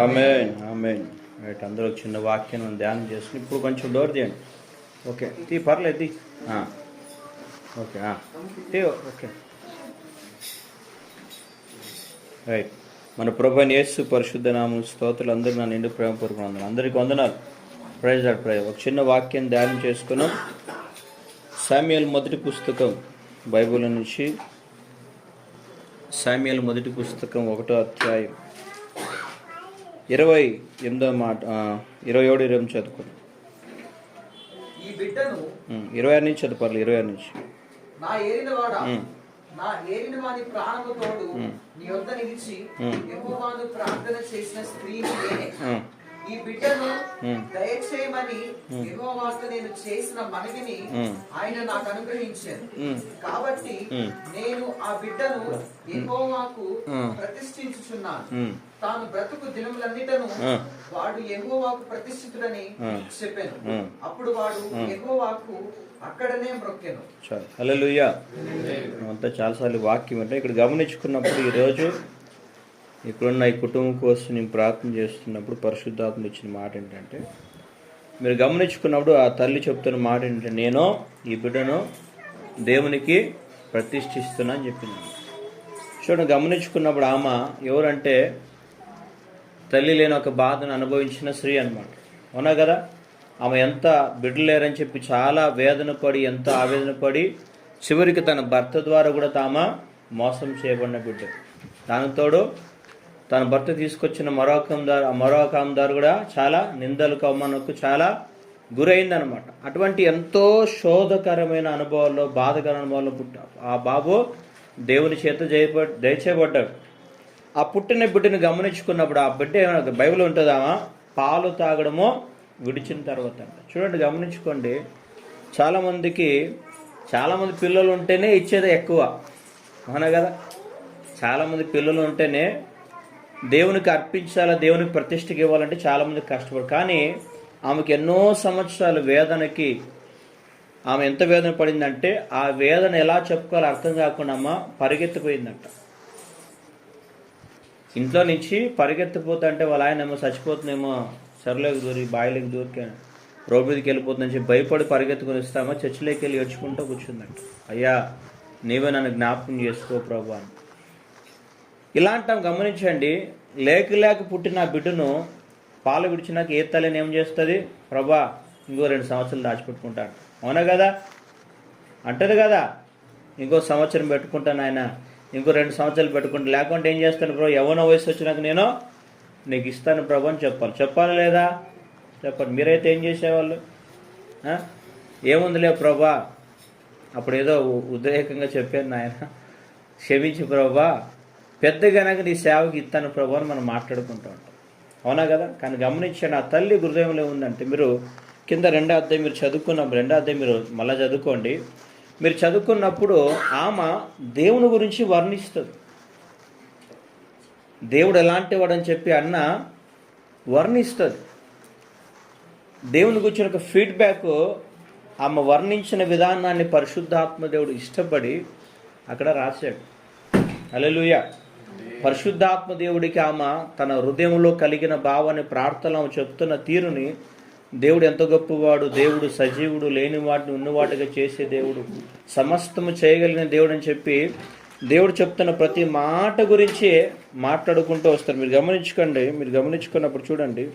ఆమేన్ ఆమేన్. Right, అందరూ చిన్న వాక్యం ధ్యానం చేసుకుని ఇప్పుడు కొంచెం డోర్ తీయండి. ఓకే, తీ పర్లేదు తీ. ఓకే తీ. Okay right. మన ప్రభువైన యేసు పరిశుద్ధ నామమున స్తోత్రాలు. అందరూ నా నిండు ప్రేమపూర్వక వందనాలు. అందరికీ వందనాలు. Praise Lord. ప్రైజ్. ఒక చిన్న వాక్యం ధ్యానం చేసుకున్నాం. శామ్యూయేలు మొదటి పుస్తకం బైబిల్ నుంచి శామ్యూయేలు మొదటి పుస్తకం 1వ అధ్యాయం 28వ మాట, 27 చదువుకోండి. ఈ బిడ్డను 26 నుంచి చదువుకోవాలి. 26 నుంచి. నా ఏలిన వాని ప్రాణము తోడు నీ వద్ద నిలిచి యెహోవాను ప్రార్థన చేసిన స్త్రీని నేనే. ఈ బిడ్డను దయచేయమని యెహోవాతో నేను చేసిన మనవిని ఆయన నాకు అనుగ్రహించాను. కాబట్టి నేను ఆ బిడ్డను యెహోవాకు ప్రతిష్ఠించుచున్నాను. తాను బ్రతుకు దినములన్నిటను వాడు యెహోవాకు ప్రతిష్ఠితుడని చెప్పాను. అప్పుడు వాడు యెహోవాకు అక్కడనే మ్రొక్కెను. హల్లెలూయా. అంతా చాలాసార్లు వాక్యం అంటే ఇక్కడ గమనించుకున్నప్పుడు ఈరోజు ఇప్పుడున్న ఈ కుటుంబం కోసం నేను ప్రార్థన చేస్తున్నప్పుడు పరిశుద్ధాత్మ ఇచ్చిన మాట ఏంటంటే, మీరు గమనించుకున్నప్పుడు ఆ తల్లి చెప్తున్న మాట ఏంటంటే, నేను ఈ బిడ్డను దేవునికి ప్రతిష్ఠిస్తున్నా అని చెప్పింది. చూడండి, గమనించుకున్నప్పుడు ఆమె ఎవరంటే తల్లి లేని ఒక బాధను అనుభవించిన స్త్రీ అన్నమాట. అవునా కదా? ఆమె ఎంత బిడ్డలు లేరని చెప్పి చాలా వేదన పడి, ఎంత ఆవేదన పడి, చివరికి తన భర్త ద్వారా కూడా తామ మోసం చేయబడిన బిడ్డ. దానితోడు తన భర్త తీసుకొచ్చిన మరొక ఆమెదారు కూడా చాలా నిందలకు, అవమానకు చాలా గురైందనమాట. అటువంటి ఎంతో శోధకరమైన అనుభవాల్లో, బాధకర అనుభవాల్లో ఆ బాబు దేవుని చేత దయచేయబడ్డాడు. ఆ పుట్టిన బిడ్డను గమనించుకున్నప్పుడు ఆ బిడ్డ ఏమైనా బైబిల్ ఉంటుందామా, పాలు తాగడమో విడిచిన తర్వాత. చూడండి, గమనించుకోండి. చాలామంది పిల్లలు ఉంటేనే ఇచ్చేది ఎక్కువ. అవునా కదా? చాలామంది పిల్లలు ఉంటేనే దేవునికి అర్పించాలా, దేవునికి ప్రతిష్టకి ఇవ్వాలంటే చాలామంది కష్టపడు. కానీ ఆమెకి ఎన్నో సంవత్సరాల వేదనకి ఆమె ఎంత వేదన పడిందంటే ఆ వేదన ఎలా చెప్పుకోవాలో అర్థం కాకుండా అమ్మ పరిగెత్తిపోయిందంట. ఇంట్లో నుంచి పరిగెత్తిపోతా అంటే వాళ్ళ ఆయన ఏమో చచ్చిపోతుందేమో, సరలోకి దూరి బాయిలోకి దూరికాను, రోడ్డు మీదకి వెళ్ళిపోతుందని చెప్పి భయపడి పరిగెత్తుకుని ఇస్తామో చర్చిలోకి వెళ్ళి ఏడ్చుకుంటూ కూర్చుందంట. అయ్యా, నీవే నన్ను జ్ఞాపకం చేసుకో ప్రభు అని. ఇలాంటి గమనించండి. లేక పుట్టిన బిడ్డను పాలు విడిచినాక ఏ తల్లిని ఏం చేస్తుంది? ప్రభా, ఇంకో 2 సంవత్సరాలు దాచిపెట్టుకుంటాను. అవునా కదా? అంటది కదా, ఇంకో సంవత్సరం పెట్టుకుంటాను ఆయన, ఇంకో 2 సంవత్సరాలు పెట్టుకుంటాను, లేకుంటే ఏం చేస్తాను ప్రభు, యవ్వన వయసు వచ్చినాక నేను నీకు ఇస్తాను ప్రభు అని చెప్పాలి లేదా? చెప్పండి. మీరైతే ఏం చేసేవాళ్ళు? ఏముందిలే ప్రభా, అప్పుడు ఏదో ఉద్రేకంగా చెప్పాను నాయన, క్షమించి ప్రభా, పెద్దగానాక నీ సేవకి ఇస్తాను ప్రభు అని మనం మాట్లాడుకుంటూ ఉంటాం. అవునా కదా? కానీ గమనించండి, ఆ తల్లి హృదయంలో ఉందంటే, మీరు కింద 2వ అధ్యాయం మీరు చదువుకున్నప్పుడు, 2వ అధ్యాయం మీరు మళ్ళీ చదువుకోండి. మీరు చదువుకున్నప్పుడు ఆమె దేవుని గురించి వర్ణిస్తుంది. దేవుడు ఎలాంటి వాడని చెప్పి అన్న వర్ణిస్తుంది. దేవుని గురించి ఒక ఫీడ్బ్యాక్ ఆమె వర్ణించిన విధానాన్ని పరిశుద్ధాత్మ దేవుడు ఇష్టపడి అక్కడ రాశాడు. హల్లెలూయా. పరిశుద్ధాత్మ దేవుడికి ఆమె తన హృదయంలో కలిగిన భావాన్ని, ప్రార్థనలో చెప్తున్న తీరుని, దేవుడు ఎంత గొప్పవాడు, దేవుడు సజీవుడు, లేని వాటిని ఉన్నవాటిగా చేసే దేవుడు, సమస్తము చేయగలిగిన దేవుడు అని చెప్పి దేవుడు చెప్తున్న ప్రతి మాట గురించి మాట్లాడుకుంటూ వస్తారు. మీరు గమనించుకోండి. మీరు గమనించుకున్నప్పుడు చూడండి,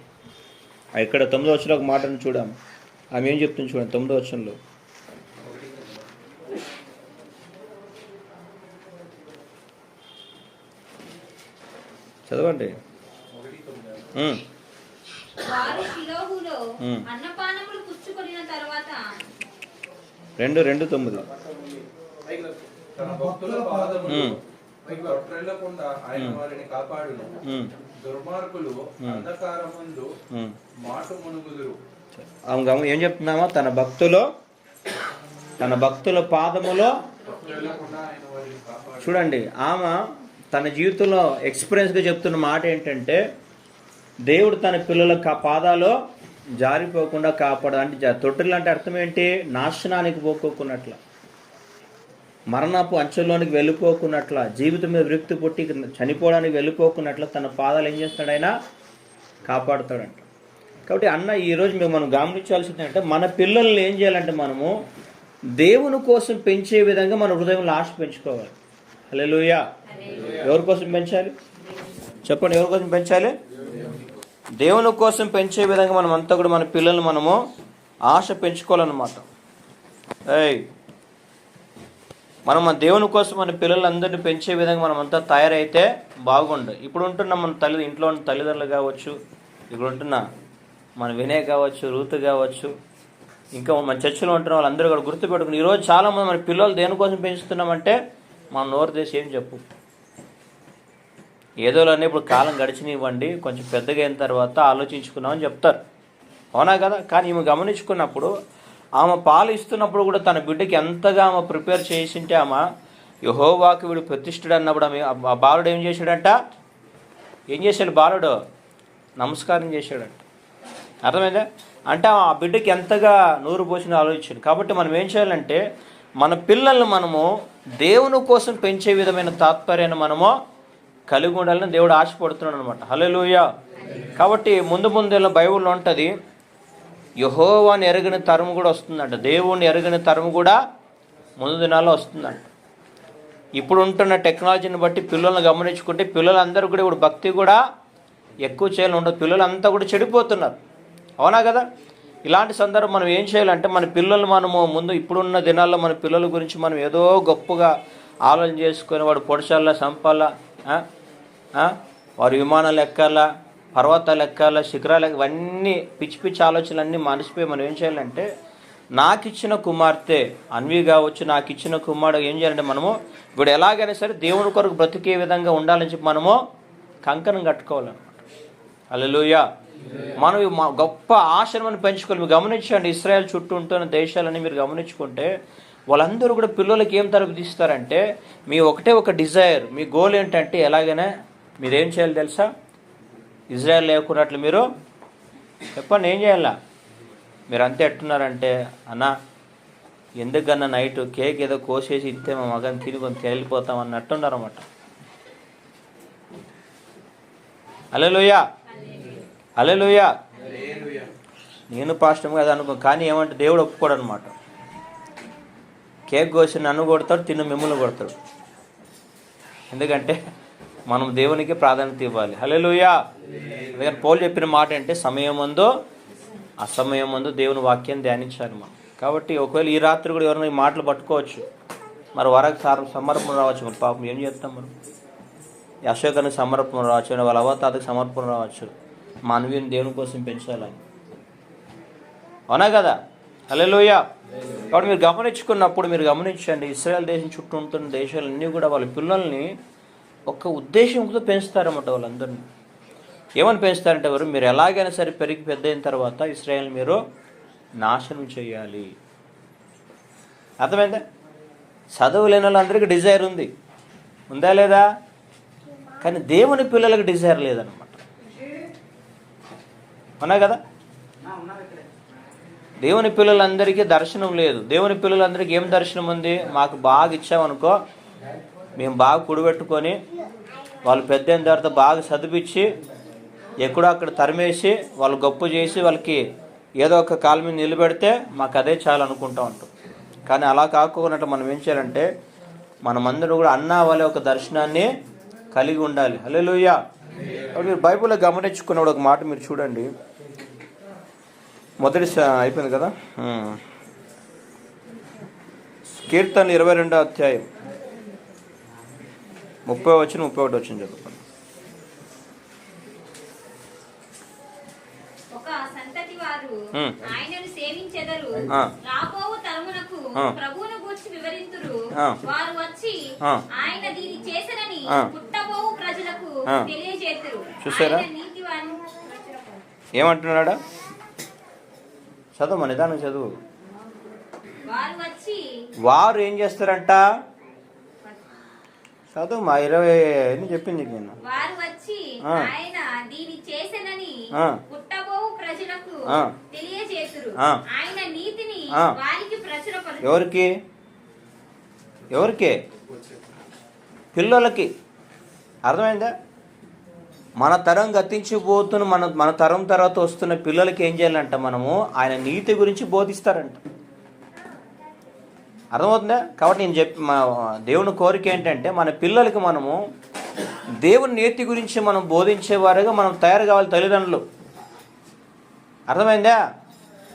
ఇక్కడ 9వ వచనంలో ఒక మాటను చూడాం. ఆమె ఏం చెప్తుంది చూడండి. 9వ వచనంలో చదవండి. 2:9 తన భక్తుల పాదములు తొట్రెళ్ళకుండా ఆయన వారిని కాపాడును. దుర్మార్గులు అంధకారమందు మాటు మునుగుదురు. ఏం చెప్తున్నామా? తన భక్తుల పాదములో. చూడండి, ఆమె తన జీవితంలో ఎక్స్పీరియన్స్గా చెప్తున్న మాట ఏంటంటే, దేవుడు తన పిల్లల పాదాలో జారిపోకుండా కాపాడు. అంటే తొట్టిల్లు అంటే అర్థం ఏంటి? నాశనానికి పోకోకున్నట్ల, మరణపు అంచెల్లోనికి వెళ్ళిపోకున్నట్ల, జీవితం మీద విరక్తి పుట్టి చనిపోవడానికి వెళ్ళిపోకున్నట్ల తన పాదాలు ఏం చేస్తాడు, ఆయన కాపాడుతాడంట. కాబట్టి అన్న ఈరోజు మనం గమనించాల్సింది అంటే మన పిల్లల్ని ఏం చేయాలంటే మనము దేవుని కోసం పెంచే విధంగా మన హృదయంలో ఆశ పెంచుకోవాలి. హల్లెలూయా. ఎవరి కోసం పెంచాలి చెప్పండి, ఎవరి కోసం పెంచాలి? దేవుని కోసం పెంచే విధంగా మనం అంతా కూడా మన పిల్లల్ని మనము ఆశ పెంచుకోవాలన్నమాట. మనం మన దేవుని కోసం మన పిల్లలందరినీ పెంచే విధంగా మనం అంతా తయారైతే బాగుండు. ఇప్పుడు ఉంటున్న మన ఇంట్లో ఉన్న తల్లిదండ్రులు కావచ్చు, ఇక్కడ ఉంటున్న మన వినయ్ కావచ్చు, రూతు కావచ్చు, ఇంకా మన చర్చిలో ఉంటున్న వాళ్ళందరూ కూడా గుర్తుపెట్టుకుని ఈరోజు చాలామంది మన పిల్లలు దేనికోసం పెంచుతున్నామంటే మన నోరు దేశం ఏం చెప్పు, ఏదోలనే ఇప్పుడు కాలం గడిచినివ్వండి, కొంచెం పెద్దగా అయిన తర్వాత ఆలోచించుకున్నామని చెప్తారు, అవునా కదా? కానీ ఈమె గమనించుకున్నప్పుడు ఆమె పాలు ఇస్తున్నప్పుడు కూడా తన బిడ్డకి ఎంతగా ఆమె ప్రిపేర్ చేసింటే ఆమె యెహోవాకు వీడు ప్రతిష్ఠుడు అన్నప్పుడు ఆ బాలుడు ఏం చేశాడంట, ఏం చేశాడు బాలుడు? నమస్కారం చేశాడంట. అర్థమైందా? అంటే ఆ బిడ్డకి ఎంతగా నూరు పోసిన ఆలోచించాడు. కాబట్టి మనం ఏం చేయాలంటే మన పిల్లల్ని మనము దేవుని కోసం పెంచే విధమైన తాత్పర్యాన్ని మనము కలిగి ఉండాలని దేవుడు ఆశపడుతున్నాడు అనమాట. హల్లెలూయా. కాబట్టి ముందు బైబిల్లో ఉంటుంది, యెహోవాని ఎరగని తరము కూడా వస్తుందంట. దేవుణ్ణి ఎరగని తరము కూడా ముందు దినాల్లో వస్తుందంట. ఇప్పుడు ఉంటున్న టెక్నాలజీని బట్టి పిల్లల్ని గమనించుకుంటే పిల్లలందరూ కూడా ఇప్పుడు భక్తి కూడా ఎక్కువ చేయాలని ఉండదు, పిల్లలంతా కూడా చెడిపోతున్నారు, అవునా కదా? ఇలాంటి సందర్భం మనం ఏం చేయాలంటే మన పిల్లలు మనము ముందు ఇప్పుడున్న దినాల్లో మన పిల్లల గురించి మనం ఏదో గొప్పగా ఆలోచన చేసుకొని వాడు పొడచాలా, సంపాలా, వారు విమానాలు ఎక్కాలా, పర్వతాలు ఎక్కాలా, శిఖరాలు ఇవన్నీ పిచ్చి పిచ్చి ఆలోచనలన్నీ మనిషిపోయి మనం ఏం చేయాలంటే నాకు ఇచ్చిన కుమార్తె అన్వి కావచ్చు, నాకు ఇచ్చిన కుమారుడు ఏం చేయాలంటే మనము ఇప్పుడు ఎలాగైనా సరే దేవుని కొరకు బ్రతికే విధంగా ఉండాలని చెప్పి మనము కంకణం కట్టుకోవాలన్నమాట. హల్లెలూయా. మనం గొప్ప ఆశను మనం పెంచుకోవాలి. మీరు గమనించండి, ఇశ్రాయేల్ చుట్టూ ఉంటున్న దేశాలని మీరు గమనించుకుంటే వాళ్ళందరూ కూడా పిల్లలకి ఏం తరపు తీస్తారంటే మీ ఒకటే ఒక డిజైర్, మీ గోల్ ఏంటంటే ఎలాగైనా మీరేం చేయాలి తెలుసా? ఇజ్రాయెల్ లేకున్నట్లు మీరు చెప్పండి ఏం చేయాలా? మీరు అంతే ఎట్టున్నారంటే అన్న ఎందుకన్నా నైట్ కేక్ ఏదో కోసేసి ఇస్తే మా మగని తిని కొంచెం వెళ్ళిపోతాం అన్నట్టున్నారన్నమాట. హల్లెలూయా. హల్లెలూయా. నేను పాస్టర్ కదా అనుకో, కానీ ఏమంటే దేవుడు ఒప్పుకోడు అనమాట. కేక్ కోసి నన్ను కొడతాడు, తిన్న మిమ్మల్ని కొడతాడు. ఎందుకంటే మనం దేవునికి ప్రాధాన్యత ఇవ్వాలి. హల్లెలూయా. అందుకని పౌలు చెప్పిన మాట అంటే సమయం ముందు అసమయం ముందు దేవుని వాక్యాన్ని ధ్యానించాలి మనం. కాబట్టి ఒకవేళ ఈ రాత్రి కూడా ఎవరైనా ఈ మాటలు పట్టుకోవచ్చు, మరి వరకు సమర్పణ రావచ్చు. మరి పాపం ఏం చేస్తాం మనం? అశోకానికి సమర్పణ రావచ్చు, వాళ్ళ అవతాతకి సమర్పణ రావచ్చు. మానవీయుని దేవుని కోసం పెంచాలని, అవునా కదా? హల్లెలూయా. కాబట్టి మీరు గమనించుకున్నప్పుడు మీరు గమనించండి, ఇశ్రాయేల్ దేశం చుట్టూ ఉంటున్న దేశాలన్నీ కూడా వాళ్ళ పిల్లల్ని ఒక ఉద్దేశంతో పెంచుతారన్నమాట. వాళ్ళందరినీ ఏమని పెంచుతారంటే ఎవరు మీరు ఎలాగైనా సరే పెరిగి పెద్ద అయిన తర్వాత ఇశ్రాయేల్ మీరు నాశనం చేయాలి. అర్థమైందా? చదువు లేని వాళ్ళందరికీ డిజైర్ ఉంది, ఉందా లేదా? కానీ దేవుని పిల్లలకు డిజైర్ లేదన్నమాట, అవునా కదా? దేవుని పిల్లలందరికీ దర్శనం లేదు. దేవుని పిల్లలందరికీ ఏం దర్శనం ఉంది? మాకు బాగా ఇచ్చామనుకో, మేము బాగా కుడిపెట్టుకొని వాళ్ళు పెద్ద అయిన తర్వాత బాగా చదివించి ఎక్కడో అక్కడ తరిమేసి వాళ్ళు గొప్ప చేసి వాళ్ళకి ఏదో ఒక కాళ్ళ మీద నిలబెడితే మాకు అదే చాలు అనుకుంటూ ఉంటాం. కానీ అలా కాకుండా మనం ఏం చేయాలంటే మనమందరూ కూడా అన్నా వాళ్ళ ఒక దర్శనాన్ని కలిగి ఉండాలి. హల్లెలూయా. మీరు బైబిల్లో గమనించుకున్నప్పుడు ఒక మాట మీరు చూడండి, మొదటి అయిపోయింది కదా, కీర్తనలు 22వ అధ్యాయం 30-31 చదువుకోండి. ఒక సంతతి వారు ఆయనను సేవించెదరు, రాబోవు తరమునకు ప్రభువును గూర్చి వివరింతురు. వారు వచ్చి ఆయన దీని చేసనని పుట్టబోవు ప్రజలకు తెలియజేతురు. చూసారా ఏమంటున్నాడా? చదువు, నిదానం చదువు. వారు ఏం చేస్తారంట? చదువు మా 20 చెప్పింది నేను. వారు వచ్చి ఆయన దీని చేసనని పుట్టబోవు ప్రజలకు తెలియజేతురు. ఆయన నీతిని వారికి ప్రచురపరుచురు. ఎవరికి? ఎవరికి? పిల్లలకి. అర్థమైందా? మన తరం గతించిపోతున్న మన తరం తర్వాత వస్తున్న పిల్లలకి ఏం చేయాలంట? మనము ఆయన నీతి గురించి బోధిస్తారంట. అర్థమవుతుందా? కాబట్టి నేను మా దేవుని కోరిక ఏంటంటే మన పిల్లలకి మనము దేవుని నీతి గురించి మనం బోధించేవారుగా మనం తయారు కావాలి తల్లిదండ్రులు. అర్థమైందా?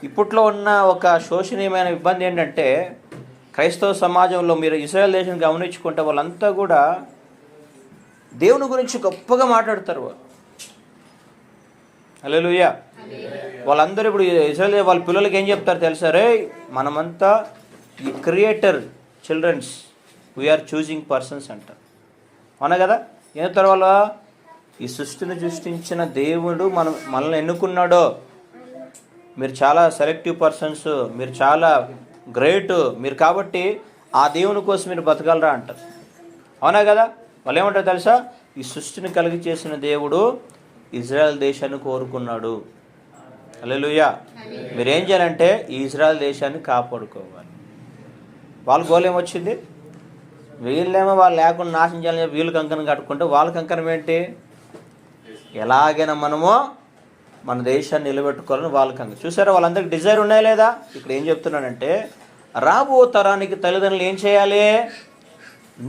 ఇప్పట్లో ఉన్న ఒక శోషనీయమైన ఇబ్బంది ఏంటంటే క్రైస్తవ సమాజంలో మీరు ఇశ్రాయేల్ దేశం గమనించుకుంటే వాళ్ళంతా కూడా దేవుని గురించి గొప్పగా మాట్లాడతారు. హల్లెలూయా. వాళ్ళందరూ ఇప్పుడు ఇశ్రాయేల్ వాళ్ళ పిల్లలకి ఏం చెప్తారు తెలుసా? రే మనమంతా ఈ creator children's, we are choosing persons అంటారు. అవునా కదా? ఏం చెప్తారు వాళ్ళు? ఈ సృష్టిని సృష్టించిన దేవుడు మనల్ని ఎన్నుకున్నాడో, మీరు చాలా సెలెక్టివ్ పర్సన్స్, మీరు చాలా గ్రేట్, మీరు కాబట్టి ఆ దేవుని కోసం మీరు బతకగలరా అంటారు. అవునా కదా? వాళ్ళు ఏమంటారు తెలుసా? ఈ సృష్టిని కలిగి చేసిన దేవుడు ఇజ్రాయెల్ దేశాన్ని కోరుకున్నాడు. హల్లెలూయా. మీరేం చేయాలంటే ఈ ఇజ్రాయెల్ దేశాన్ని కాపాడుకోవాలి. వాళ్ళ గోల్ ఏమొచ్చింది? వీళ్ళేమో వాళ్ళు లేకుండా నాశనం చేయాలని వీళ్ళు కంకణం కట్టుకుంటే వాళ్ళ కంకణం ఏంటి? ఎలాగైనా మనము మన దేశాన్ని నిలబెట్టుకోవాలని వాళ్ళ కంకణం. చూసారా వాళ్ళందరికీ డిజైర్ ఉన్నాయా లేదా? ఇక్కడ ఏం చెప్తున్నానంటే రాబో తరానికి తల్లిదండ్రులు ఏం చేయాలి?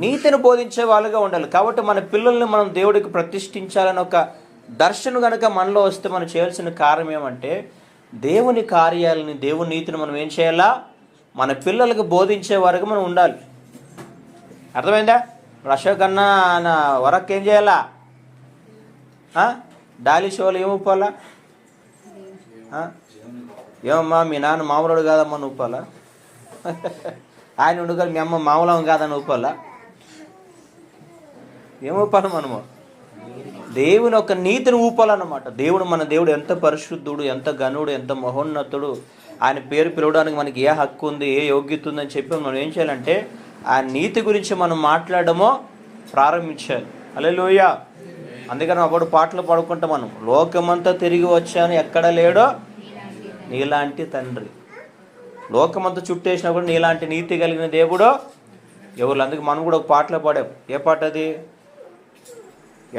నీతిని బోధించే వాళ్ళుగా ఉండాలి. కాబట్టి మన పిల్లల్ని మనం దేవుడికి ప్రతిష్ఠించాలని ఒక దర్శనం కనుక మనలో వస్తే మనం చేయాల్సిన కార్యం ఏమంటే దేవుని కార్యాలని, దేవుని నీతిని మనం ఏం చేయాలా? మన పిల్లలకు బోధించే వారికి మనం ఉండాలి. అర్థమైందా? అశోక్ అన్న వరకు ఏం చేయాలా? డాలీ షోలు ఏం ఊపాలా? ఏమమ్మా మీ నాన్న మామూలుడు కాదమ్మా నువ్వు ఊపాలా? ఆయన ఉండగా మీ అమ్మ మామూలం కాదని ఊపాలా? ఏం ఊపాలి మనము? దేవుని ఒక నీతిని ఊపాలన్నమాట. మన దేవుడు ఎంత పరిశుద్ధుడు, ఎంత ఘనుడు, ఎంత మహోన్నతుడు, ఆయన పేరు పిలవడానికి మనకి ఏ హక్కు ఉంది, ఏ యోగ్యత ఉందని చెప్పి మనం ఏం చేయాలంటే ఆ నీతి గురించి మనం మాట్లాడమో ప్రారంభించాలి. హల్లెలూయా. అందుకని అప్పుడు పాటలు పాడుకుంటాం మనం, లోకమంతా తిరిగి వచ్చాను ఎక్కడ లేడో నీలాంటి తండ్రి. లోకమంతా చుట్టేసినా కూడా నీలాంటి నీతి కలిగిన దేవుడు ఎవరు? అందుకు మనం కూడా ఒక పాటలో పాడాం. ఏ పాట అది?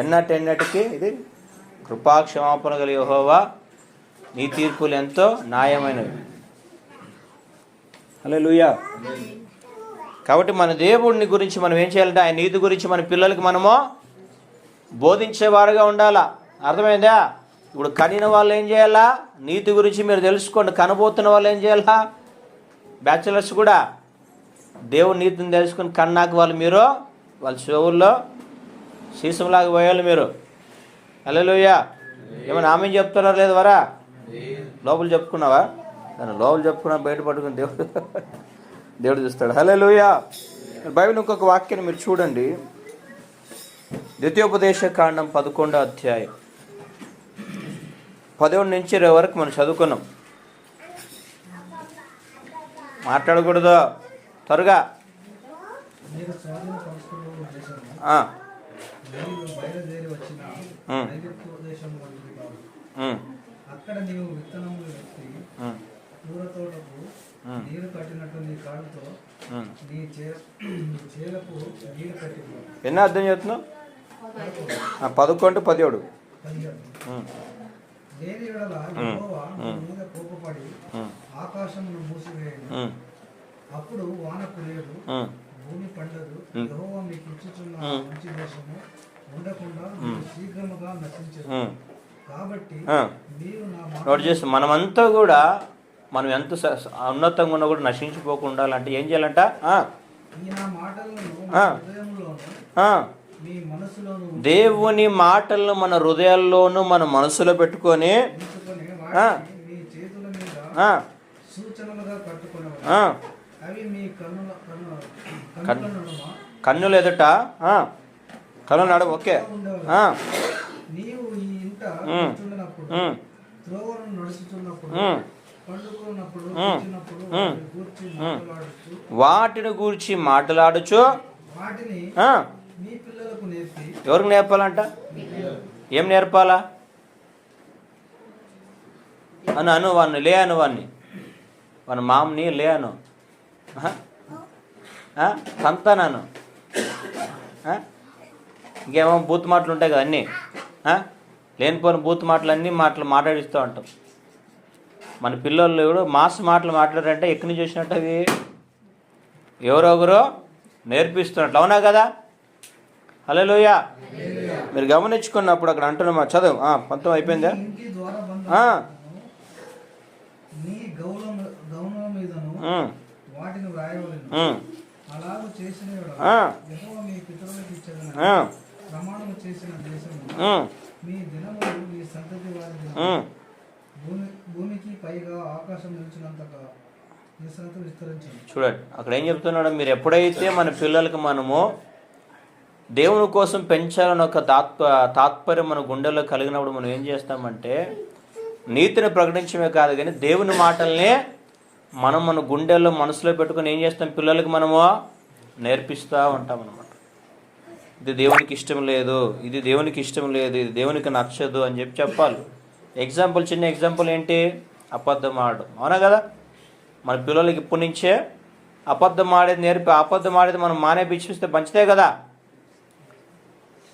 ఎన్నటికి ఇది కృపాక్షమాపణ గల యెహోవా నీ తీర్పులు ఎంతో న్యాయమైనవి. హల్లెలూయా. కాబట్టి మన దేవుడిని గురించి మనం ఏం చేయాలంటే ఆయన నీతి గురించి మన పిల్లలకి మనము బోధించేవారుగా ఉండాలా. అర్థమైందా? ఇప్పుడు కనిన వాళ్ళు ఏం చేయాలా? నీతి గురించి మీరు తెలుసుకోండి. కనబోతున్న వాళ్ళు ఏం చేయాలా? బ్యాచిలర్స్ కూడా దేవుని నీతిని తెలుసుకుని కన్నాక మీరు వాళ్ళ చెవుల్లో సీసంలాగా పోయాలి మీరు. హల్లెలూయా. ఏమైనా ఆమె చెప్తున్నారా లేదు? వరా లోపల చెప్పుకున్నావా? దాన్ని లోపల చెప్పుకున్నా బయట పట్టుకుని దేవుడు చూస్తాడు. హల్లెలూయా. బైబిల్ ఇంకొక వాక్యాన్ని మీరు చూడండి. ద్వితీయోపదేశ కాండం 11వ అధ్యాయం 11 నుంచి 20 వరకు మనం చదువుకున్నాం. మాట్లాడకూడదు త్వరగా. అక్కడ నీవు విత్తనములు ఎత్తి పూల తోటకు నీరు కట్టినట్టు నీ కాళ్ళతో నీ చేలకు నీరు కట్టి. ఎన్నో అర్థం చేస్తున్నావు? 11, 17. లేని యెడల యెహోవా నీ మీద కోపపడి ఆకాశమును మూసివేయును. అప్పుడు వాన కురియదు, భూమి పండదు. యెహోవా మీకు ఇచ్చుచున్న మంచి దేశము ఉండకుండా శీఘ్రముగా నశించదు. కాబట్టి మీరు నా నోట్ చేసి మనమంతా కూడా మనం ఎంత ఉన్నతంగా ఉన్నా కూడా నశించిపోకుండా అంటే ఏం చేయాలంట? దేవుని మాటలను మన హృదయాల్లోనూ మన మనసులో పెట్టుకొని కన్నులు ఎదుట కన్నులు నడు. ఓకే. నీవు ఈ ఇంట త్రోవను నడుచుచున్నప్పుడు పండుకున్నప్పుడు వాటిని గూర్చి మాట్లాడుచు వాటిని నీ పిల్లలకు నేర్పి. ఎవరికి నేర్పాలంట? ఏం నేర్పాలా? అను వాడిని లే, అను వాడిని మామని లే అను. సంతానాను ఇంకేమో బూత్ మాటలు ఉంటాయి కదా అన్నీ, లేనిపోయిన బూత్ మాటలన్నీ మాట్లాడిస్తూ ఉంటాం. మన పిల్లలు కూడా మాస్ మాటలు మాట్లాడారంటే ఎక్కడి నుంచి వచ్చినట్టు అవి ఎవరొకరు నేర్పిస్తున్నట్లు, అవునా కదా? హల్లెలూయా. మీరు గమనించుకున్నప్పుడు అక్కడ అంటున్నామా, చదువు 19 అయిపోయిందా? ఇంటి ద్వారబంధములను నీ గౌనముల మీదను వాటిని వ్రాయవలెను. అలాగూ చేసిన యెహోవా మీ పితరులకు ఇచ్చిన ప్రమాణము చేసిన దేశము మీ దినములు మీ సంతతి వారి దినములు భూమికి పైగా ఆకాశం నిలిచినంతగా విస్తరించింది. చూడండి అక్కడ ఏం చెప్తున్నాడు, మీరు ఎప్పుడైతే మన పిల్లలకి మనము దేవుని కోసం పెంచాలని ఒక తాత్పర్యం మన గుండెల్లో కలిగినప్పుడు మనం ఏం చేస్తామంటే నీతిని ప్రకటించమే కాదు కానీ దేవుని మాటల్ని మనం మన గుండెల్లో మనసులో పెట్టుకుని ఏం చేస్తాం, పిల్లలకి మనము నేర్పిస్తూ ఉంటాం అన్నమాట. ఇది దేవునికి ఇష్టం లేదు, ఇది దేవునికి ఇష్టం లేదు, ఇది దేవునికి నచ్చదు అని చెప్పాలి. ఎగ్జాంపుల్, చిన్న ఎగ్జాంపుల్ ఏంటి, అబద్ధం ఆడడం, అవునా కదా? మన పిల్లలకి ఇప్పటి నుంచే అబద్ధం ఆడేది మనం మానేపిస్తే మంచిదే కదా.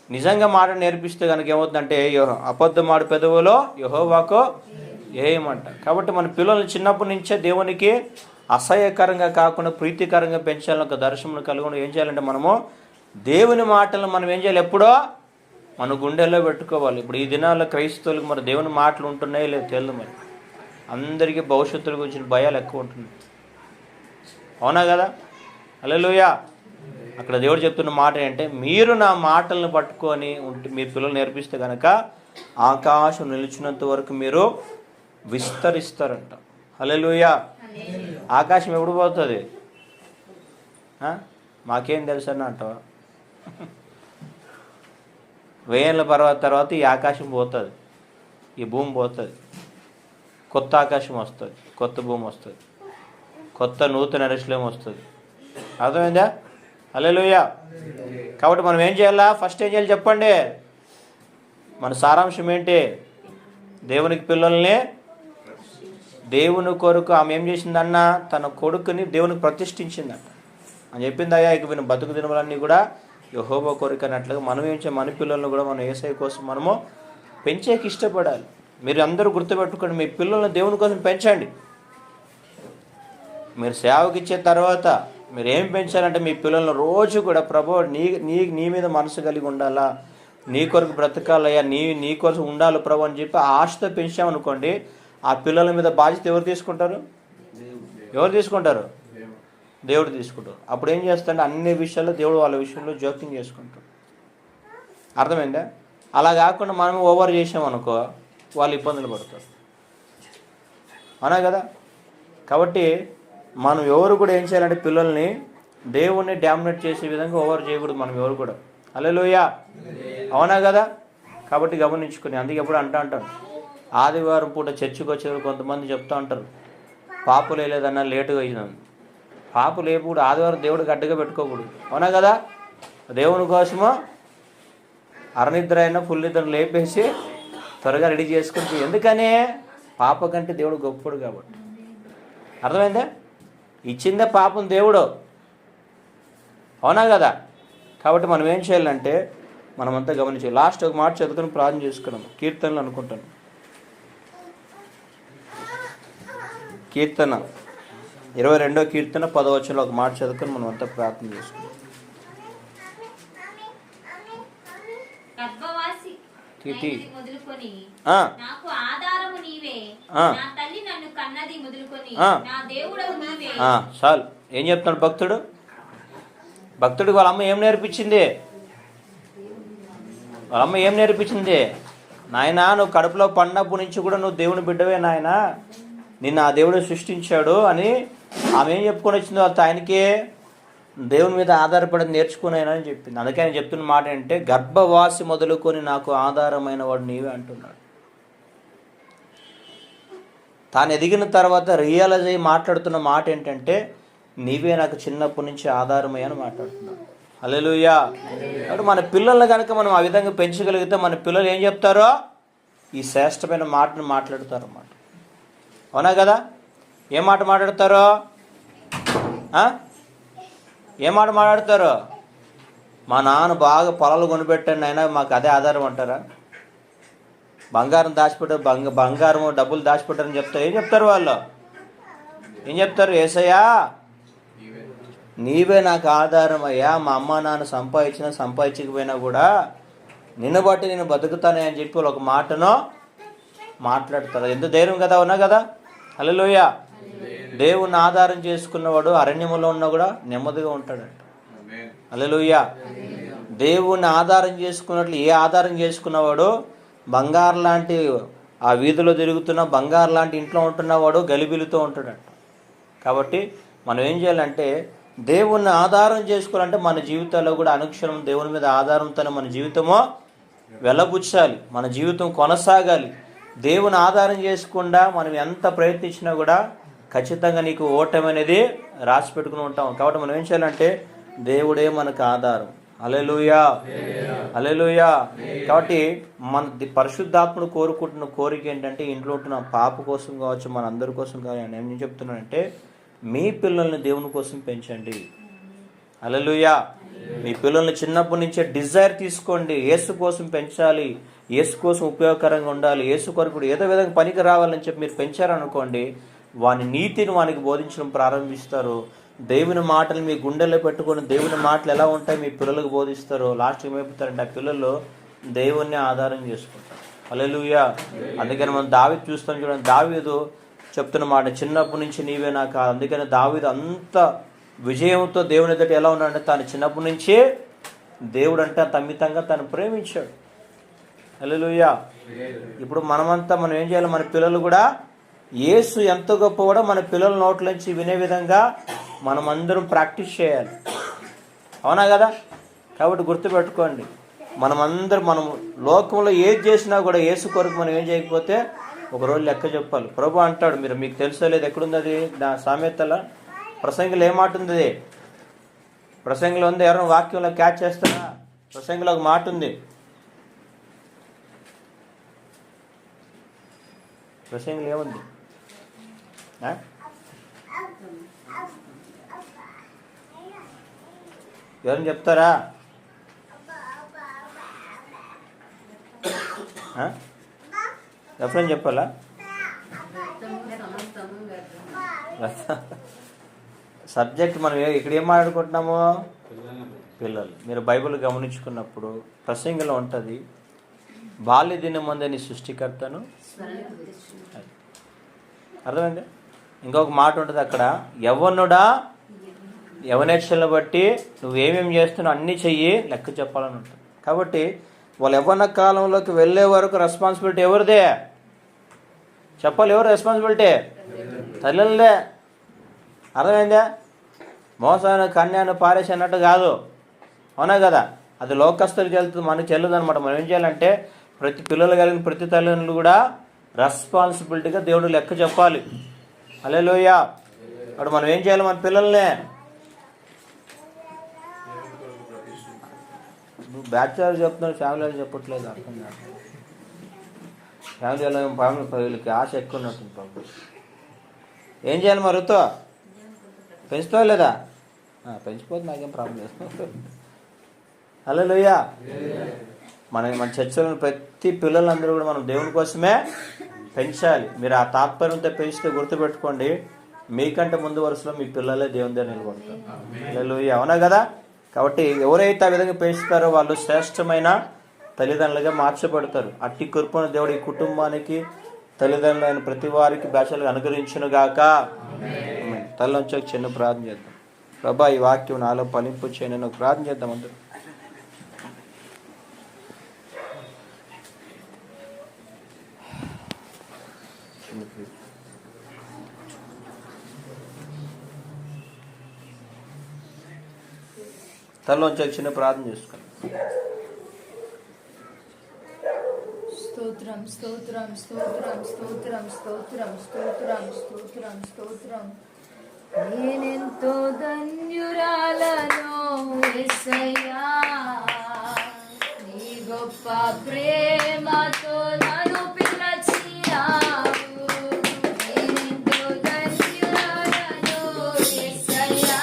నిజంగా మాట నేర్పిస్తే కనుక ఏమవుతుందంటే అబద్ధం ఆడు పెదవులో యెహోవాకు ఏమంట. కాబట్టి మన పిల్లల్ని చిన్నప్పటి నుంచే దేవునికి అసహ్యకరంగా కాకుండా ప్రీతికరంగా పెంచాలని ఒక దర్శనం కలుగుని ఏం చేయాలంటే మనము దేవుని మాటలను మనం ఏం చేయాలి, ఎప్పుడో మన గుండెల్లో పెట్టుకోవాలి. ఇప్పుడు ఈ దినాల్లో క్రైస్తవులకు మరి దేవుని మాటలు ఉంటున్నాయి లేదు తెలియదు. మరి అందరికీ భవిష్యత్తుల గురించి భయాలు ఎక్కువ ఉంటున్నాయి, అవునా కదా? హల్లెలూయా. అక్కడ దేవుడు చెప్తున్న మాట ఏంటంటే మీరు నా మాటలను పట్టుకొని ఉంటే మీ పిల్లలు నేర్పిస్తే కనుక ఆకాశం నిలిచినంత వరకు మీరు విస్తరిస్తారంట. హల్లెలూయా. ఆకాశం ఎప్పుడు పోతుంది? మాకేం తెలుసు అని అంటావా? 1000 ఏళ్ళ తర్వాత ఈ ఆకాశం పోతుంది, ఈ భూమి పోతుంది, కొత్త ఆకాశం వస్తుంది, కొత్త భూమి వస్తుంది, కొత్త నూతన ఎరుషలేము వస్తుంది. అర్థమైందా? హల్లెలూయా. కాబట్టి మనం ఏం చేయాలా, ఫస్ట్ ఏం చేయాలి చెప్పండి? మన సారాంశం ఏంటి? దేవునికి పిల్లల్ని దేవుని కొరకు ఆమె ఏం చేసిందన్న, తన కొడుకుని దేవునికి ప్రతిష్ఠించిందంట అని చెప్పింది. అయ్యా ఇక వీళ్ళ బతుకు దినములన్నీ కూడా యెహోవా కొరకు అన్నట్లుగా మనం ఏం చేయాలి, మన పిల్లలను కూడా మనం యేసయ్య కోసం మనము పెంచేకి ఇష్టపడాలి. మీరు అందరూ గుర్తుపెట్టుకోండి, మీ పిల్లల్ని దేవుని కోసం పెంచండి. మీరు సేవకి ఇచ్చే తర్వాత మీరు ఏం పెంచాలంటే మీ పిల్లలను రోజు కూడా ప్రభు నీ మీద మనసు కలిగి ఉండాలా, నీ కొరకు బ్రతకాలయ్యా, నీ కోసం ఉండాలి ప్రభు అని చెప్పి ఆశతో పెంచామనుకోండి, ఆ పిల్లల మీద బాధ్యత ఎవరు తీసుకుంటారు? దేవుడు తీసుకుంటారు. అప్పుడు ఏం చేస్తాడంటే అన్ని విషయాల్లో దేవుడు వాళ్ళ విషయంలో జోక్యం చేసుకుంటాడు. అర్థమైందా? అలా కాకుండా మనం ఓవర్ చేసామనుకో వాళ్ళు ఇబ్బందులు పడతారు, అవునా కదా? కాబట్టి మనం ఎవరు కూడా ఏం చేయాలంటే పిల్లల్ని దేవుణ్ణి డామినేట్ చేసే విధంగా ఓవర్ చేయకూడదు మనం ఎవరు కూడా. హల్లెలూయా, అవునా కదా? కాబట్టి గమనించుకుని అందుకే ఎప్పుడు అంటాను, ఆదివారం పూట చర్చికి వచ్చేవారు కొంతమంది చెప్తూ ఉంటారు పాపులు వేయలేదన్నా లేటుగా అయిందని. పాపులు లేపుడు ఆదివారం దేవుడికి అడ్డుగా పెట్టుకోకూడదు, అవునా కదా? దేవుని కోసము అరనిద్ర అయినా ఫుల్ నిద్ర లేపేసి త్వరగా రెడీ చేసుకుంటే, ఎందుకనే పాప కంటే దేవుడు గొప్పడు కాబట్టి. అర్థమైందా? ఇచ్చిందే పాపం దేవుడు, అవునా కదా? కాబట్టి మనం ఏం చేయాలంటే మనమంతా గమనించాలి. లాస్ట్ ఒక మాట చదువుకొని ప్రార్థన చేసుకున్నాం. కీర్తనలు అనుకుంటాను, కీర్తన 22వ కీర్తన 10వ వచనంలో ఒక మాట చదువుకొని మనం అంతా ప్రార్థన చేసుకున్నాం. మొదలుకొని నాకు ఆధారము నీవే, నా తల్లి నన్ను కన్నది మొదలుకొని నా దేవుడవు నీవే. చాలు. ఏం చెప్తున్నాడు భక్తుడికి వాళ్ళ అమ్మ ఏం నేర్పించింది? వాళ్ళ అమ్మ ఏం నేర్పించింది? నాయనా నువ్వు కడుపులో పడినప్పటి నుంచి కూడా నువ్వు దేవుని బిడ్డవే నాయనా, నిన్ను ఆ దేవుడు సృష్టించాడు అని ఆమె ఏం చెప్పుకొని వచ్చింది? వాళ్ళ ఆయనకి దేవుని మీద ఆధారపడి నేర్చుకున్నాయని చెప్పింది. అందుకే ఆయన చెప్తున్న మాట ఏంటంటే గర్భవాసి మొదలుకొని నాకు ఆధారమైన వాడు నీవే అంటున్నాడు. తాను ఎదిగిన తర్వాత రియలైజ్ అయ్యి మాట్లాడుతున్న మాట ఏంటంటే నీవే నాకు చిన్నప్పటి నుంచి ఆధారమయ్యని మాట్లాడుతున్నాడు. హల్లెలూయా. కాబట్టి మన పిల్లల్ని కనుక మనం ఆ విధంగా పెంచగలిగితే మన పిల్లలు ఏం చెప్తారో ఈ శ్రేష్టమైన మాటను మాట్లాడతారు అన్నమాట, అవునా కదా? ఏం మాట మాట్లాడతారో? ఏం మాట మాట్లాడతారు? మా నాన్న బాగా పొలాలు కొనిపెట్టండి అయినా మాకు అదే ఆధారం అంటారా? బంగారం దాచిపెట్టారు, బంగారం డబ్బులు దాచిపెట్టారని చెప్తారు. ఏం చెప్తారు వాళ్ళు? ఏం చెప్తారు? యేసయ్యా నీవే నాకు ఆధారం అయ్యా, మా అమ్మ నాన్న సంపాదించకపోయినా కూడా నిన్ను బట్టి నేను బతుకుతానే అని చెప్పి ఒక మాటను మాట్లాడతారు. ఎంత ధైర్యం కదా, ఉన్నా కదా. హల్లెలూయా. దేవుణ్ణి ఆధారం చేసుకున్నవాడు అరణ్యములో ఉన్నా కూడా నెమ్మదిగా ఉంటాడంట. హల్లెలూయా. దేవుణ్ణి ఆధారం చేసుకున్నట్లు ఏ ఆధారం చేసుకున్నవాడు బంగారు లాంటి ఆ వీధిలో తిరుగుతున్న బంగారు లాంటి ఇంట్లో ఉంటున్నవాడు గలిబిలితో ఉంటాడంట. కాబట్టి మనం ఏం చేయాలంటే దేవుణ్ణి ఆధారం చేసుకోవాలంటే మన జీవితాల్లో కూడా అనుక్షణం దేవుని మీద ఆధారంతోనే మన జీవితమో వెలబుచ్చాలి, మన జీవితం కొనసాగాలి. దేవుని ఆధారం చేసుకుండా మనం ఎంత ప్రయత్నించినా కూడా ఖచ్చితంగా నీకు ఓటమి అనేది రాసి పెట్టుకుని ఉంటాం. కాబట్టి మనం ఏం చేయాలంటే దేవుడే మనకు ఆధారం. హల్లెలూయా, హల్లెలూయా. కాబట్టి మన పరిశుద్ధాత్ముడు కోరుకుంటున్న కోరిక ఏంటంటే ఇంట్లో ఉంటున్న పాప కోసం కావచ్చు, మన అందరి కోసం కావచ్చు. నేను ఏం చెప్తున్నానంటే మీ పిల్లల్ని దేవుని కోసం పెంచండి. హల్లెలూయా. మీ పిల్లల్ని చిన్నప్పటి నుంచే డిజైర్ తీసుకోండి. యేసు కోసం పెంచాలి, యేసు కోసం ఉపయోగకరంగా ఉండాలి, యేసు కొరకు ఏదో విధంగా పనికి రావాలని చెప్పి మీరు పెంచారనుకోండి, వాని నీతిని వానికి బోధించడం ప్రారంభిస్తారు. దేవుని మాటలు మీ గుండెల్లో పెట్టుకొని దేవుని మాటలు ఎలా ఉంటాయి మీ పిల్లలకు బోధిస్తారు. లాస్ట్కి ఏమైపోతారంటే ఆ పిల్లలు దేవుణ్ణి ఆధారం చేసుకుంటారు. హల్లెలూయా. అందుకని మనం దావీదు చూస్తాం చూడండి. దావీదు చెప్తున్న మాట, చిన్నప్పటి నుంచి నీవే నాకు. అందుకని దావీదు అంత విజయంతో దేవుని ఎదుట ఎలా ఉన్నాడంటే తాను చిన్నప్పటి నుంచే దేవుడు అంటే తమ్మితంగా తను ప్రేమించాడు. హల్లెలూయా. ఇప్పుడు మనం ఏం చేయాలి? మన పిల్లలు కూడా యేసు ఎంత గొప్పవాడో మన పిల్లల నోట్ల నుంచి వినే విధంగా మనం అందరం ప్రాక్టీస్ చేయాలి. అవునా కదా? కాబట్టి గుర్తుపెట్టుకోండి, మనం లోకంలో ఏది చేసినా కూడా యేసు కొరకు మనం ఏం చేయకపోతే ఒకరోజు లెక్క చెప్పాలి. ప్రభు అంటాడు, మీకు తెలుసో లేదు, ఎక్కడుంది అది? నా సామెతల ప్రసంగిలో ఏ మాట ఉంది? అది ప్రసంగిలో ఉంది. ఎవరైనా వాక్యంలో క్యాచ్ చేస్తారా? ప్రసంగిలో ఒక మాట ఉంది. ప్రసంగిలో ఏముంది? ఎవరైనా చెప్తారా? ఎప్పుడైనా చెప్పాలా? సబ్జెక్ట్ మనం ఇక్కడ ఏం మాట్లాడుకుంటున్నాము? పిల్లలు. మీరు బైబిల్ గమనించుకున్నప్పుడు ప్రసంగిలో ఉంటుంది, బాల్య దినమందు సృష్టికర్తను. అర్థమైంది? ఇంకొక మాట ఉంటుంది అక్కడ, యవ్వనుడా యవనేచ్ఛలను బట్టి నువ్వేమేమి చేస్తున్నావు అన్నీ చెయ్యి, లెక్క చెప్పాలని ఉంటుంది. కాబట్టి వాళ్ళు యవ్వన కాలంలోకి వెళ్ళే వరకు రెస్పాన్సిబిలిటీ ఎవరిదే? చెప్పాలి. ఎవరు రెస్పాన్సిబిలిటీ? తల్లిదే. అర్థమైందా? మోసాన్ని కన్యాన్ని పారేసి అన్నట్టు కాదు. అవునా కదా? అది లోకస్తులకు వెళ్తుంది, మనకు చెల్లదు అనమాట. మనం ఏం చేయాలంటే ప్రతి పిల్లలు కలిగిన ప్రతి తల్లిదండ్రులు కూడా రెస్పాన్సిబిలిటీగా దేవుడు లెక్క చెప్పాలి. హల్లెలూయా. అప్పుడు మనం ఏం చేయాలి? మన పిల్లల్ని బ్యాచులర్ చెప్తున్నారు, ఫ్యామిలీ చెప్పట్లేదు. అర్థం కాదు. ఫ్యామిలీలో వీళ్ళకి ఆశ ఎక్కువ ఉన్నట్టుంది. పాపం ఏం చేయాలి? మరుతో పెంచుతావా లేదా? పెంచిపోతే నాకేం ప్రాబ్లం లేదు. హల్లెలూయా. మన చర్చలను ప్రతి పిల్లలందరూ కూడా మనం దేవుని కోసమే పెంచాలి. మీరు ఆ తాత్పర్యంతో పెంచితే గుర్తుపెట్టుకోండి, మీకంటే ముందు వరుసలో మీ పిల్లలే దేవుని దగ్గర నిలబడతారు. హల్లెలూయా. అవునా కదా? కాబట్టి ఎవరైతే ఆ విధంగా పెంచుతారో వాళ్ళు శ్రేష్టమైన తల్లిదండ్రులుగా మార్చబడతారు. అట్టి కృపను దేవుడు ఈ కుటుంబానికి, తల్లిదండ్రులైన ప్రతి వారికి బ్యాచలుగా అనుగ్రహించునుగాక. తల్లించి ఒక చిన్న ప్రార్థన చేద్దాం. ప్రభా, ఈ వాక్యం నాలో ఫలింపు చేయని ఒక ప్రార్థన చేద్దాం అందరూ. తల్లించి చిన్న ప్రార్థన చేసుకోండి. స్తోత్రం స్తోత్రం స్తోత్రం స్తోత్రం స్తోత్రం స్తోత్రం స్తోత్రం స్తోత్రం. నేనెంతో ధన్యురాలను యేసయ్యా, నీ గొప్ప ప్రేమతో నన్ను పిలిచావు. నేనెంతో ధన్యురాలను యేసయ్యా,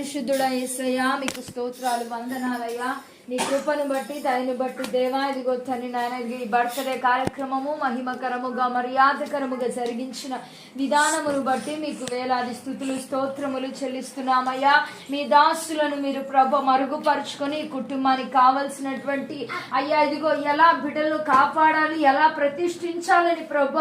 పరిశుద్ధుడా యేసయ్యా, మీకు స్తోత్రాలు, వందనాలయ్యా. నీ కృపను బట్టి దయను బట్టి దేవా, ఇదిగో తండ్రి నాయన ఈ బర్త్డే కార్యక్రమము మహిమకరముగా మర్యాదకరముగా జరిగించిన విధానమును బట్టి మీకు వేలాది స్తుతులు స్తోత్రములు చెల్లిస్తున్నామయ్యా. మీ దాసులను మీరు ప్రభ మరుగుపరుచుకొని ఈ కుటుంబానికి కావలసినటువంటి అయ్యా ఇదిగో ఎలా బిడ్డలను కాపాడాలి, ఎలా ప్రతిష్ఠించాలని ప్రభ,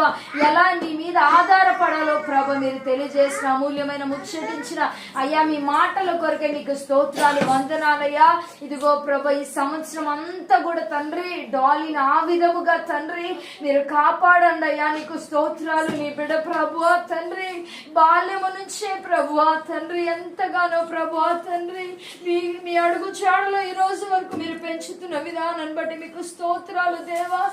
ఎలా నీ మీద ఆధారపడాలో ప్రభ మీరు తెలియజేసిన అమూల్యమైన ముచ్చటించిన అయ్యా మీ మాటల కొరకే మీకు స్తోత్రాలు, వందనాలయ్యా. ఇదిగో ప్రభ ఈ సంవత్సరం అంతా కూడా తండ్రి డాలీని ఆ విధముగా తండ్రి మీరు కాపాడండి అయ్యా. నీకు స్తోత్రాలు. నీ బిడ్డ ప్రభువా తండ్రి బాల్యము నుంచే ప్రభువా తండ్రి ఎంతగానో ప్రభువా తండ్రి మీ అడుగు చాడలో ఈ రోజు వరకు మీరు పెంచుతున్న విధానాన్ని బట్టి మీకు స్తోత్రాలు దేవా.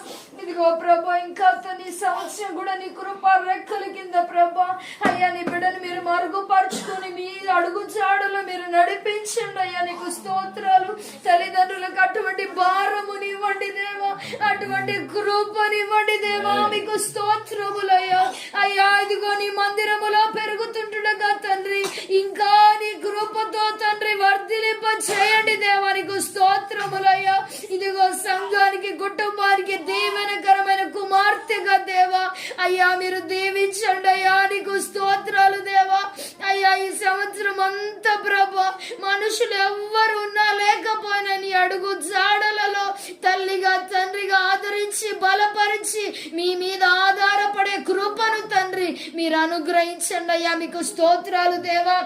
ఇదిగో ప్రభు ఇంకా నీ సంవత్సరం కూడా నీ కృప రెక్కల కింద ప్రభా అయ్యా నీ బిడ్డను మీరు మరుగుపరుచుకొని మీ అడుగు చాడలో మీరు నడిపించండి అయ్యా. నీకు స్తోత్రాలు. తల్లిదండ్రులకు అటువంటి భారమునివ్వండి దేవా, అటువంటి కృపనివ్వండి దేవా. మీకు స్తోత్రములయ్యా. అయ్యా ఇదిగో నీ మందిరములో పెరుగుతుండగా తండ్రి ఇంకా నీ కృపతో తండ్రి వర్ధిలింప చేయండి దేవా. నీకు స్తోత్రములయ్యా. ఇదిగో సంఘానికి కుటుంబానికి దీవెనకరమైన కుమార్తెగా దేవా అయ్యా మీరు దీవించండి అయ్యా. నీకు స్తోత్రాలు దేవా. అయ్యా ఈ సంవత్సరం అంతా ప్రభా మనుషులు ఎవ్వరు ఉన్నా లేకపోయినా నీ అడుగు జాడలలో తల్లిగా తండ్రిగా ఆదరించి బలపరిచి మీ మీద ఆధారపడే కృపను తండ్రి మీరు అనుగ్రహించండి అయ్యా. మీకు స్తోత్రాలు దేవా.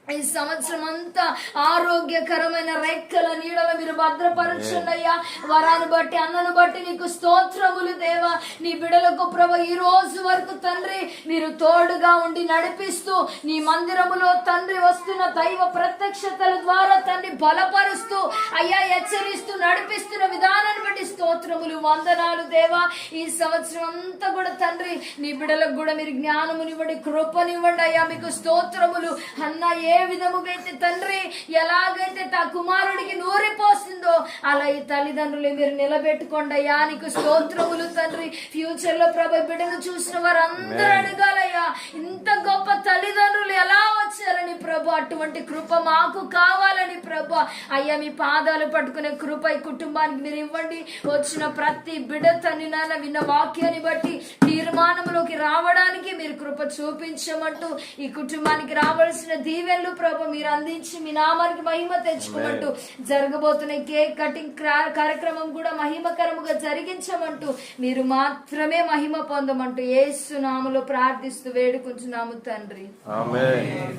ఈ సంవత్సరం అంతా ఆరోగ్యకరమైన రెక్కల నీడల మీరు భద్రపరచండి అయ్యా. వరాన్ని బట్టి అన్నను బట్టి నీకు స్తోత్రములు దేవా. నీ బిడలకు ప్రభు ఈ రోజు వరకు తండ్రి మీరు తోడుగా ఉండి నడిపిస్తూ నీ మందిరములో తండ్రి వస్తున్న దైవ ప్రత్యక్షతల ద్వారా తండ్రి బలపరుస్తూ అయ్యా హెచ్చరిస్తూ నడిపిస్తున్న విధానాన్ని బట్టి స్తోత్రములు, వందనాలు దేవా. ఈ సంవత్సరం అంతా కూడా తండ్రి నీ బిడలకు కూడా మీరు జ్ఞానమునివ్వండి, కృపనివ్వండి అయ్యా. మీకు స్తోత్రములు. అన్న ఏ విధముగా అయితే తండ్రి ఎలాగైతే తా కుమారుడికి నూరిపోస్తుందో అలా ఈ తల్లిదండ్రులు మీరు నిలబెట్టుకోండి అయ్యా. నీకు స్తోత్రములు తండ్రి. ఫ్యూచర్ లో ప్రభు బిడ్డను చూసిన వారు అందరూ అడగాలయ్యా ఇంత గొప్ప తల్లిదండ్రులు ఎలా వచ్చారని ప్రభు. అటువంటి కృప మాకు కావాలని ప్రభు అయ్యా మీ పాదాలు పట్టుకునే కృప ఈ కుటుంబానికి మీరు ఇవ్వండి. వచ్చిన ప్రతి బిడ్డ తండ్రి నాన్న విన్న వాక్యాన్ని బట్టి తీర్మానంలోకి రావడానికి మీరు కృప చూపించమంటూ ఈ కుటుంబానికి రావాల్సిన దీవెనలు ప్రభు మీరు అందించి మీ నామానికి మహిమ తెచ్చుకోమంటూ జరగబోతున్న కేక్ కటింగ్ కార్యక్రమం కూడా మహిమకరముగా జరిగించమంటూ మీరు మాత్రమే మహిమ పొందమంటూ యేసు నామములో ప్రార్థిస్తూ వేడుకుంటున్నాము తండ్రి. ఆమేన్.